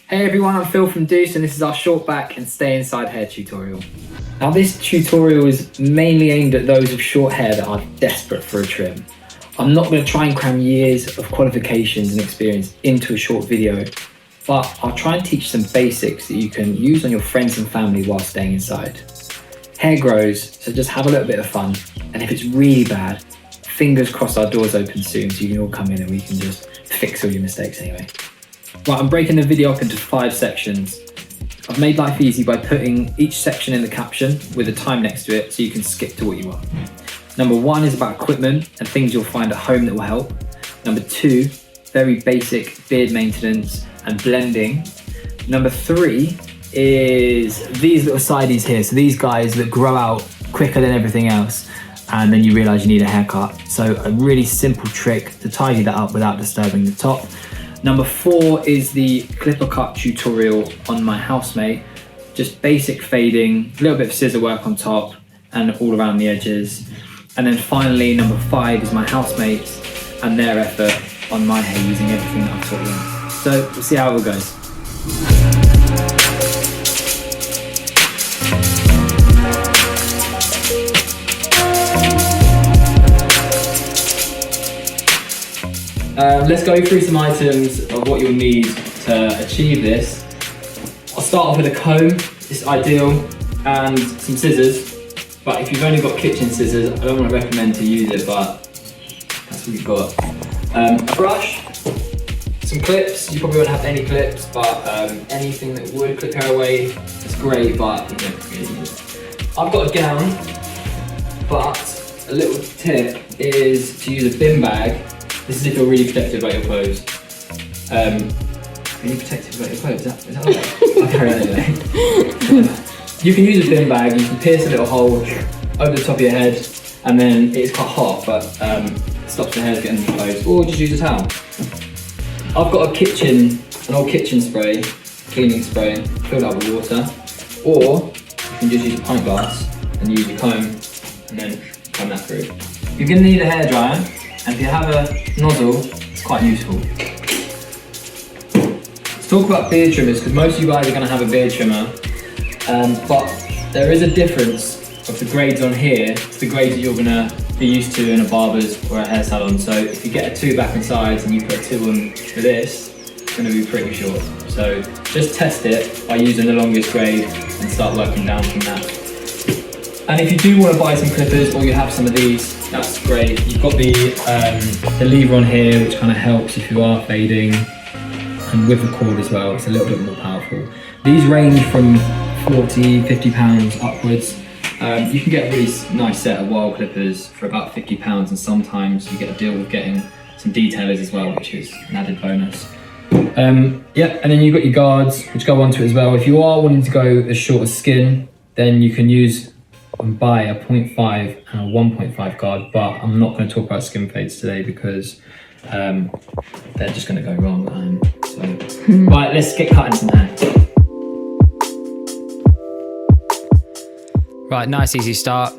Hey everyone, I'm Phil from Douce and this is our short back and stay inside hair tutorial. Now this tutorial is mainly aimed at those with short hair that are desperate for a trim. I'm not going to try and cram years of qualifications and experience into a short video, but I'll try and teach some basics that you can use on your friends and family while staying inside. Hair grows, so just have a little bit of fun, and if it's really bad, fingers crossed our doors open soon so you can all come in and we can just fix all your mistakes anyway. Right, I'm breaking the video up into 5 sections. I've made life easy by putting each section in the caption with a time next to it so you can skip to what you want. Number 1 is about equipment and things you'll find at home that will help. Number 2, very basic beard maintenance and blending. Number 3 is these little sideys here. So these guys that grow out quicker than everything else and then you realise you need a haircut. So a really simple trick to tidy that up without disturbing the top. Number 4 is the clipper cut tutorial on my housemate. Just basic fading, a little bit of scissor work on top and all around the edges. And then finally, number 5 is my housemates and their effort on my hair using everything that I've taught them. So we'll see how it all goes. Let's go through some items of what you'll need to achieve this. I'll start off with a comb, it's ideal, and some scissors. But if you've only got kitchen scissors, I don't want to recommend to use it, but that's what you've got. A brush, some clips. You probably won't have any clips, but anything that would clip hair away is great, but you don't really need it. I've got a gown, but a little tip is to use a bin bag. This is if you're really protective about your clothes. Really protective about your clothes, is that right? I'll carry on anyway. You can use a bin bag, you can pierce a little hole over the top of your head, and then it's quite hot, but it stops the hair getting in the clothes, or just use a towel. I've got an old kitchen spray, cleaning spray, filled up with water, or you can just use a pint glass and use your comb, and then comb that through. You're going to need a hairdryer. And if you have a nozzle, it's quite useful. Let's talk about beard trimmers, because most of you guys are going to have a beard trimmer. But there is a difference of the grades on here to the grades that you're going to be used to in a barber's or a hair salon. So if you get a 2 back and sides and you put a 2 on for this, it's going to be pretty short. So just test it by using the longest grade and start working down from that. And if you do want to buy some clippers or you have some of these, that's great. You've got the lever on here, which kind of helps if you are fading, and with the cord as well, it's a little bit more powerful. These range from 40, 50 pounds upwards. You can get a really nice set of wire clippers for about 50 pounds, and sometimes you get a deal with getting some detailers as well, which is an added bonus. Yeah, and then you've got your guards, which go onto it as well. If you are wanting to go as short as skin, then you can use and buy a 0.5 and a 1.5 guard, but I'm not going to talk about skin fades today because they're just going to go wrong. Right, let's get cutting some hair. Right, nice easy start.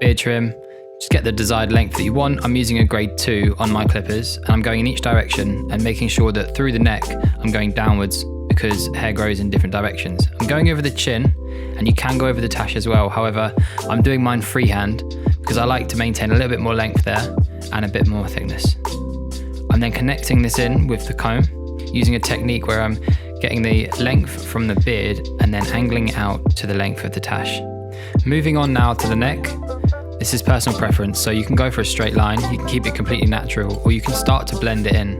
Beard trim, just get the desired length that you want. I'm using a grade 2 on my clippers, and I'm going in each direction and making sure that through the neck I'm going downwards because hair grows in different directions. I'm going over the chin, and you can go over the tash as well. However, I'm doing mine freehand because I like to maintain a little bit more length there and a bit more thickness. I'm then connecting this in with the comb using a technique where I'm getting the length from the beard and then angling it out to the length of the tash. Moving on now to the neck. This is personal preference, so you can go for a straight line, you can keep it completely natural, or you can start to blend it in.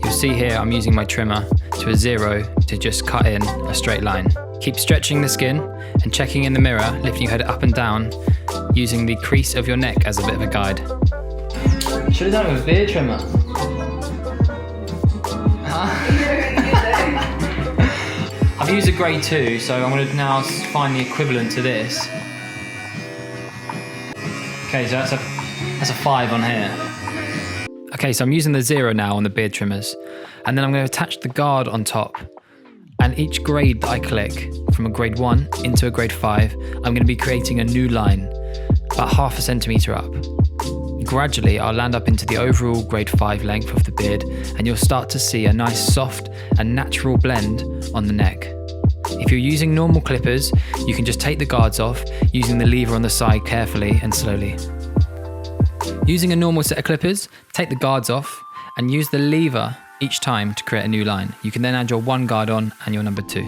You'll see here I'm using my trimmer to a 0 to just cut in a straight line. Keep stretching the skin and checking in the mirror, lifting your head up and down, using the crease of your neck as a bit of a guide. Should have done it with a beard trimmer. I've used a grade 2, so I'm going to now find the equivalent to this. Okay, so that's a 5 on here. Okay, so I'm using the 0 now on the beard trimmers, and then I'm going to attach the guard on top. And each grade that I click, from a grade 1 into a grade 5, I'm going to be creating a new line, about 0.5 centimetre up. Gradually, I'll land up into the overall grade 5 length of the beard, and you'll start to see a nice soft and natural blend on the neck. If you're using normal clippers, you can just take the guards off, using the lever on the side carefully and slowly. Using a normal set of clippers, take the guards off and use the lever each time to create a new line. You can then add your one guard on and your number 2.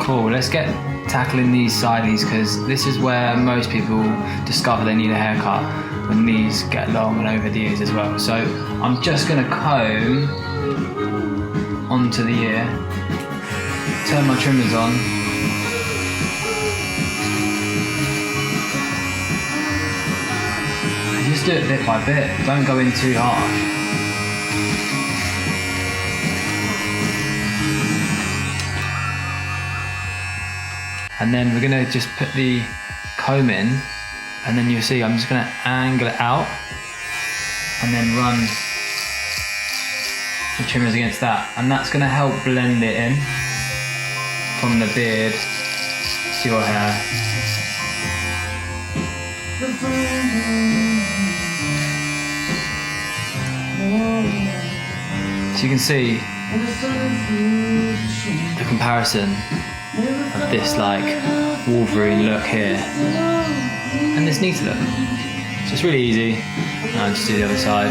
Cool, let's get tackling these sideys, because this is where most people discover they need a haircut, when these get long and over the ears as well. So I'm just going to comb onto the ear, turn my trimmers on, and just do it bit by bit, don't go in too hard. And then we're gonna just put the comb in, and then you'll see I'm just gonna angle it out and then run the trimmers against that. And that's gonna help blend it in from the beard to your hair. So you can see the comparison of this like Wolverine look here and this neat look. So it's really easy. And I'll just do the other side.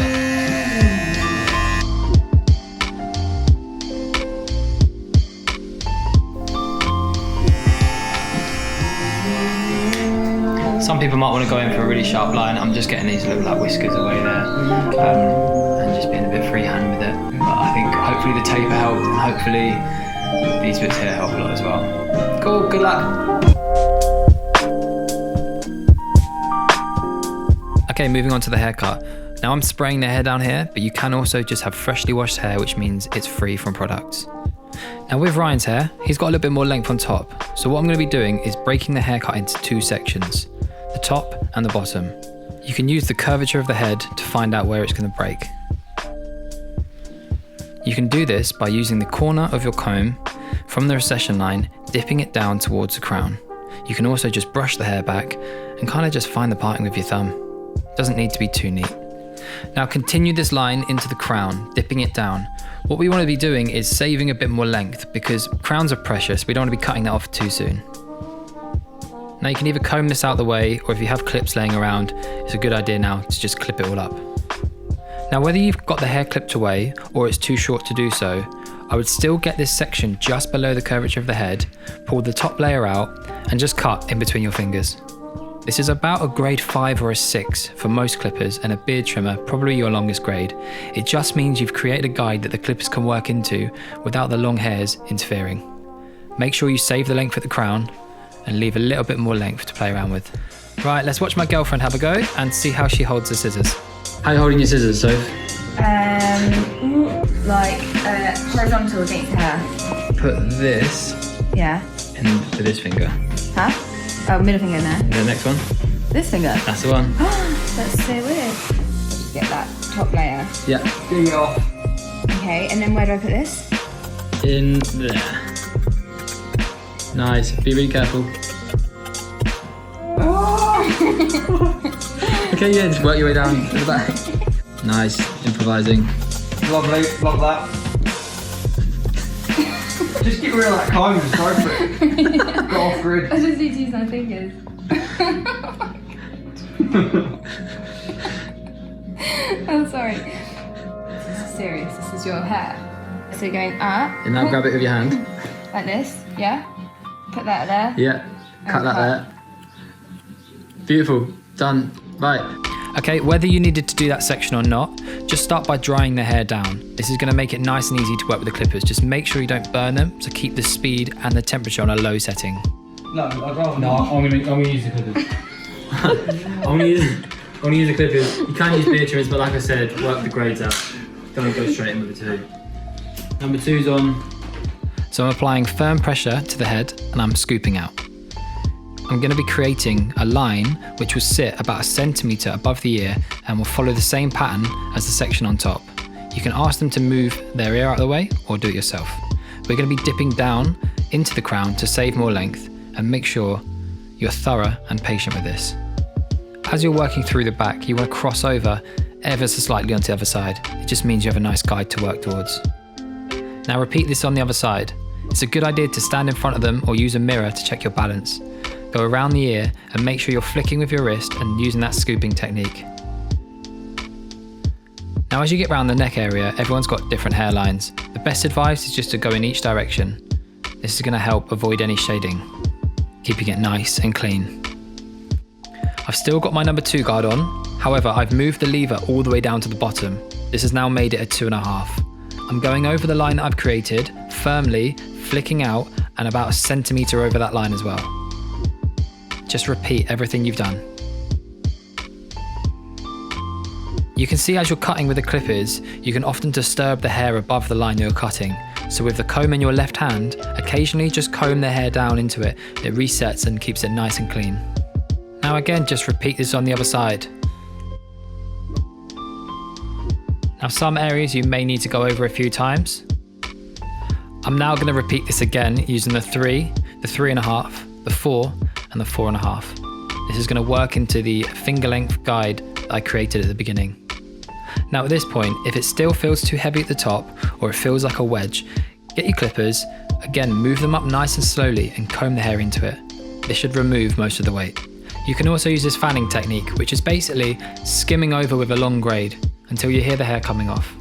Some people might want to go in for a really sharp line. I'm just getting these little like whiskers away there, and just being a bit freehand with it. But I think hopefully the taper helped, and hopefully these bits here help a lot as well. Cool, good luck. Okay, moving on to the haircut. Now I'm spraying the hair down here, but you can also just have freshly washed hair, which means it's free from products. Now with Ryan's hair, he's got a little bit more length on top. So what I'm going to be doing is breaking the haircut into 2 sections, the top and the bottom. You can use the curvature of the head to find out where it's going to break. You can do this by using the corner of your comb from the recession line, dipping it down towards the crown. You can also just brush the hair back and kind of just find the parting with your thumb. Doesn't need to be too neat. Now continue this line into the crown, dipping it down. What we want to be doing is saving a bit more length, because crowns are precious. We don't want to be cutting that off too soon. Now you can either comb this out the way, or if you have clips laying around, it's a good idea now to just clip it all up. Now whether you've got the hair clipped away or it's too short to do so, I would still get this section just below the curvature of the head, pull the top layer out and just cut in between your fingers. This is about a grade 5 or a 6 for most clippers, and a beard trimmer probably your longest grade. It just means you've created a guide that the clippers can work into without the long hairs interfering. Make sure you save the length at the crown and leave a little bit more length to play around with. Right, let's watch my girlfriend have a go and see how she holds the scissors. How are you holding your scissors, Soph? Horizontal against her. Put this Yeah. into this finger. Huh? Oh, middle finger there. And the next one? This finger. That's the one. That's so weird. Just get that top layer. Yeah. Dig it off. Okay, and then where do I put this? In there. Nice. Be really careful. Okay, yeah, just work your way down to the back. Nice. Improvising. Lovely, love that. Just get rid of that comb and just go for it. Go off grid. I just need to use my fingers. I'm sorry. This is serious. This is your hair. So you're going up. And now grab it with your hand. Like this, yeah? Put that there. Yeah. Cut that there. Beautiful. Done. Right. Okay, whether you needed to do that section or not, just start by drying the hair down. This is going to make it nice and easy to work with the clippers. Just make sure you don't burn them, so keep the speed and the temperature on a low setting. No, I'd rather not. I'm gonna use the clippers. I'm gonna use the clippers. You can use beard trimmers, but like I said, work the grades out. Don't go straight in with the 2. Number 2's on. So I'm applying firm pressure to the head and I'm scooping out. I'm going to be creating a line which will sit about 1 centimetre above the ear and will follow the same pattern as the section on top. You can ask them to move their ear out of the way or do it yourself. We're going to be dipping down into the crown to save more length and make sure you're thorough and patient with this. As you're working through the back, you want to cross over ever so slightly onto the other side. It just means you have a nice guide to work towards. Now repeat this on the other side. It's a good idea to stand in front of them or use a mirror to check your balance. Go around the ear and make sure you're flicking with your wrist and using that scooping technique. Now as you get around the neck area, everyone's got different hairlines. The best advice is just to go in each direction. This is going to help avoid any shading, keeping it nice and clean. I've still got my number 2 guard on, however I've moved the lever all the way down to the bottom. This has now made it a 2.5. I'm going over the line that I've created, firmly, flicking out and about a centimetre over that line as well. Just repeat everything you've done. You can see as you're cutting with the clippers, you can often disturb the hair above the line you're cutting. So with the comb in your left hand, occasionally just comb the hair down into it. It resets and keeps it nice and clean. Now again, just repeat this on the other side. Now some areas you may need to go over a few times. I'm now going to repeat this again using the 3, the 3.5, the 4 and the 4.5. This is going to work into the finger length guide that I created at the beginning. Now at this point, if it still feels too heavy at the top or it feels like a wedge, get your clippers, again move them up nice and slowly and comb the hair into it. This should remove most of the weight. You can also use this fanning technique, which is basically skimming over with a long braid until you hear the hair coming off.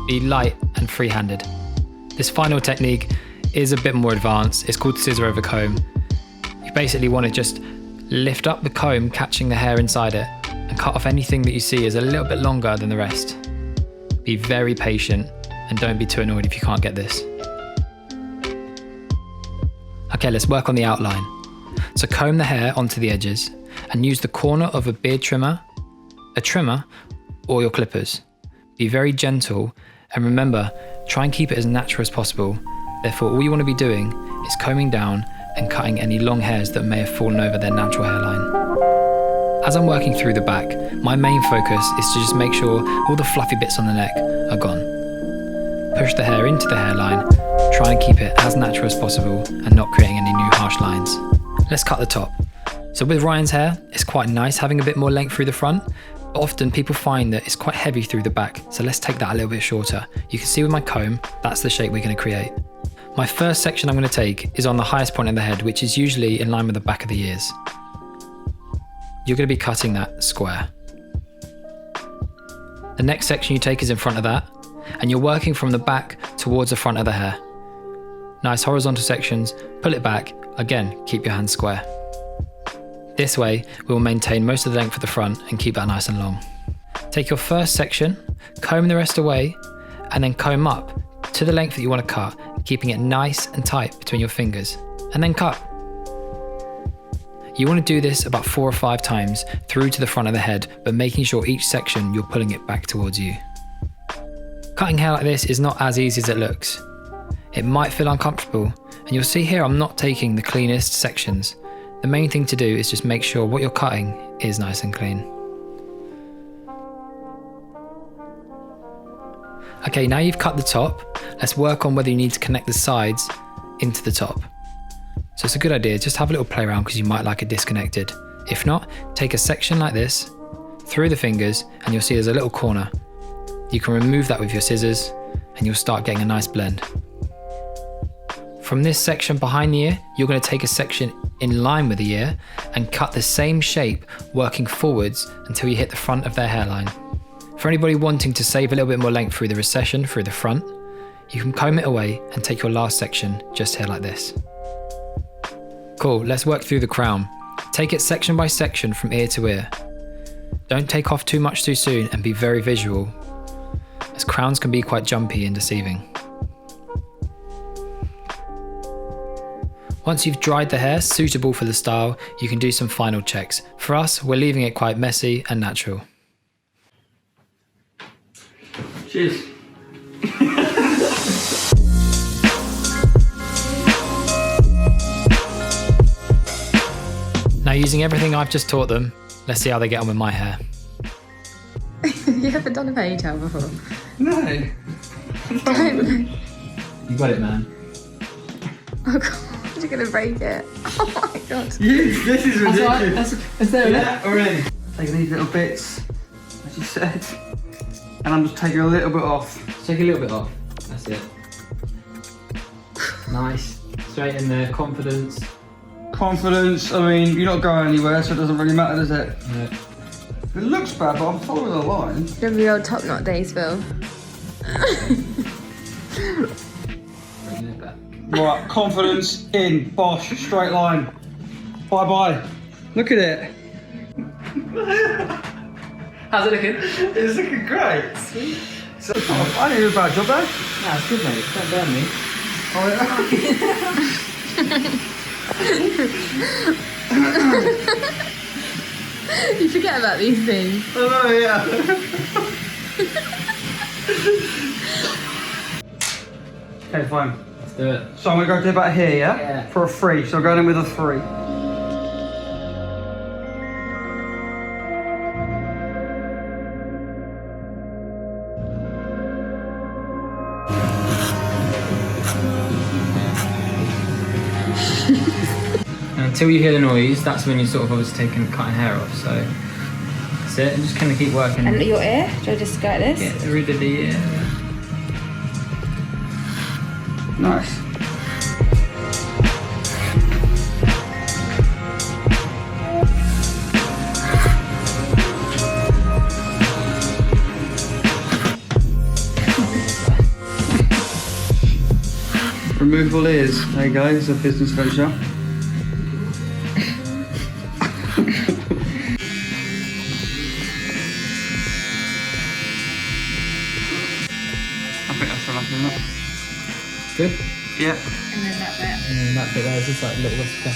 Be light and free-handed. This final technique is a bit more advanced. It's called scissor over comb. You basically want to just lift up the comb, catching the hair inside it, and cut off anything that you see is a little bit longer than the rest. Be very patient and don't be too annoyed if you can't get this. Okay, let's work on the outline. So comb the hair onto the edges and use the corner of a beard trimmer, a trimmer, or your clippers. Be very gentle and remember, try and keep it as natural as possible. Therefore, all you want to be doing is combing down and cutting any long hairs that may have fallen over their natural hairline. As I'm working through the back, my main focus is to just make sure all the fluffy bits on the neck are gone. Push the hair into the hairline, try and keep it as natural as possible and not creating any new harsh lines. Let's cut the top. So with Ryan's hair, it's quite nice having a bit more length through the front, but often people find that it's quite heavy through the back, so let's take that a little bit shorter. You can see with my comb, that's the shape we're going to create. My first section I'm going to take is on the highest point of the head, which is usually in line with the back of the ears. You're going to be cutting that square. The next section you take is in front of that, and you're working from the back towards the front of the hair. Nice horizontal sections, pull it back, again, keep your hands square. This way, we'll maintain most of the length of the front and keep that nice and long. Take your first section, comb the rest away, and then comb up to the length that you want to cut, keeping it nice and tight between your fingers, and then cut. You want to do this about 4 or 5 times through to the front of the head, but making sure each section you're pulling it back towards you. Cutting hair like this is not as easy as it looks. It might feel uncomfortable, and you'll see here I'm not taking the cleanest sections. The main thing to do is just make sure what you're cutting is nice and clean. Okay, now you've cut the top, let's work on whether you need to connect the sides into the top. So it's a good idea, just have a little play around because you might like it disconnected. If not, take a section like this, through the fingers, and you'll see there's a little corner. You can remove that with your scissors, and you'll start getting a nice blend. From this section behind the ear, you're going to take a section in line with the ear and cut the same shape working forwards until you hit the front of their hairline. For anybody wanting to save a little bit more length through the recession, through the front, you can comb it away and take your last section just here like this. Cool, let's work through the crown. Take it section by section from ear to ear. Don't take off too much too soon and be very visual, as crowns can be quite jumpy and deceiving. Once you've dried the hair suitable for the style, you can do some final checks. For us, we're leaving it quite messy and natural. Cheers. Now using everything I've just taught them, let's see how they get on with my hair. You haven't done a ponytail before? No. You got it, man. Oh god. you're gonna break it. Oh my god. This is ridiculous. That's there, Yeah, we're in. Taking these little bits, as you said, and I'm just taking a little bit off. Take a little bit off. That's it. Nice. Straight in there. Confidence. Confidence, I mean, you're not going anywhere, so it doesn't really matter, does it? Yeah. It looks bad, but I'm following the line. The real top knot days, Phil. Bringing it back. Right, confidence in, bosh, straight line. Bye bye. Look at it. How's it looking? It's looking great. Sweet. So, I didn't do a bad job though. Nah, it's good, mate. Don't burn me. You forget about these things. I know, yeah. Okay, fine. Let's do it. So I'm gonna go to about here, yeah? Yeah. For a 3, so I'm going in with a 3. Until you hear the noise, that's when you're sort of obviously cutting hair off. So that's it, and just kind of keep working. And your ear? Do I just go like this? Get rid of the ear. Nice. Removable ears. There you go, it's a business venture. I think that's enough, isn't it? Good. Yeah. And then that bit. And then that bit there is just like a little whisker.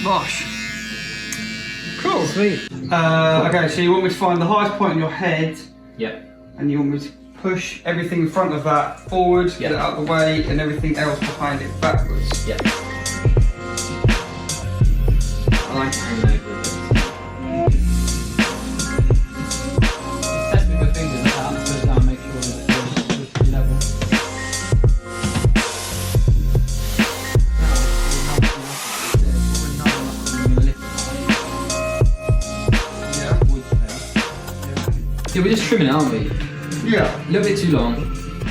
Bosh. Cool. Sweet. Okay, so you want me to find the highest point on your head, Yep. and you want me to push everything in front of that forward, get it out of the way, and everything else behind it backwards. Yep. I like to hang over a bit. Test with your fingers like that, put it down, make sure that it's level. Yeah, we're just trimming it, aren't we? Yeah. A little bit too long.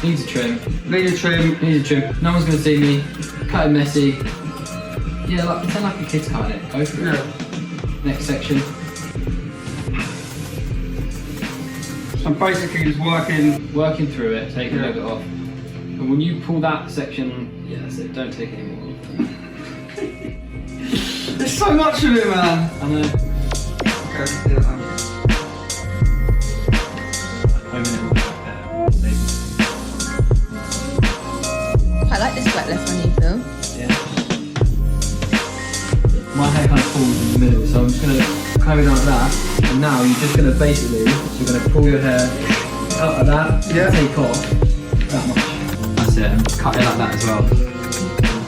Needs a trim. Need a trim. Needs a trim. No one's gonna see me. Cut it messy. Yeah, like pretend like a kid's cutting it. Go for it. Yeah. Next section. So I'm basically just Working through it, take a little bit off. And when you pull that section, yeah, that's it. Don't take any more. There's so much of it, man. I know. Okay, yeah, Combing it all back there. I like this wet left on you, Phil. Yeah. My hair kind of falls in the middle, so I'm just gonna comb it like that. And now you're just gonna basically, you're gonna pull your hair out like that, Yeah. take off that much. That's it, and cut it like that as well.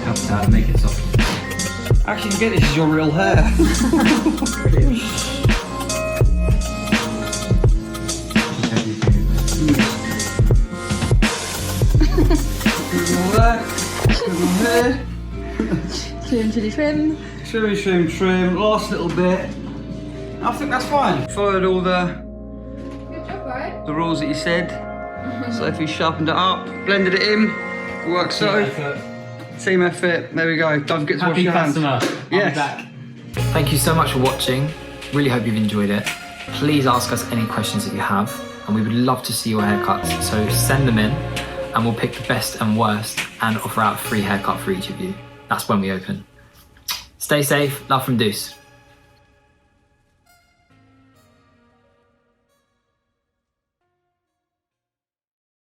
Helps out, make it soft. Actually, forget this is your real hair. Trim, chili, trim. Trim, last little bit. I think that's fine. Followed all the Good job, right? rules that you said. So if you sharpened it up, blended it in, it works so. Team effort, there we go. Don't forget to wash Happy your hands. customer. Yes. Back. Thank you so much for watching. Really hope you've enjoyed it. Please ask us any questions that you have, and we would love to see your haircuts. So send them in, and we'll pick the best and worst and offer out a free haircut for each of you. That's when we open. Stay safe. Love from Douce.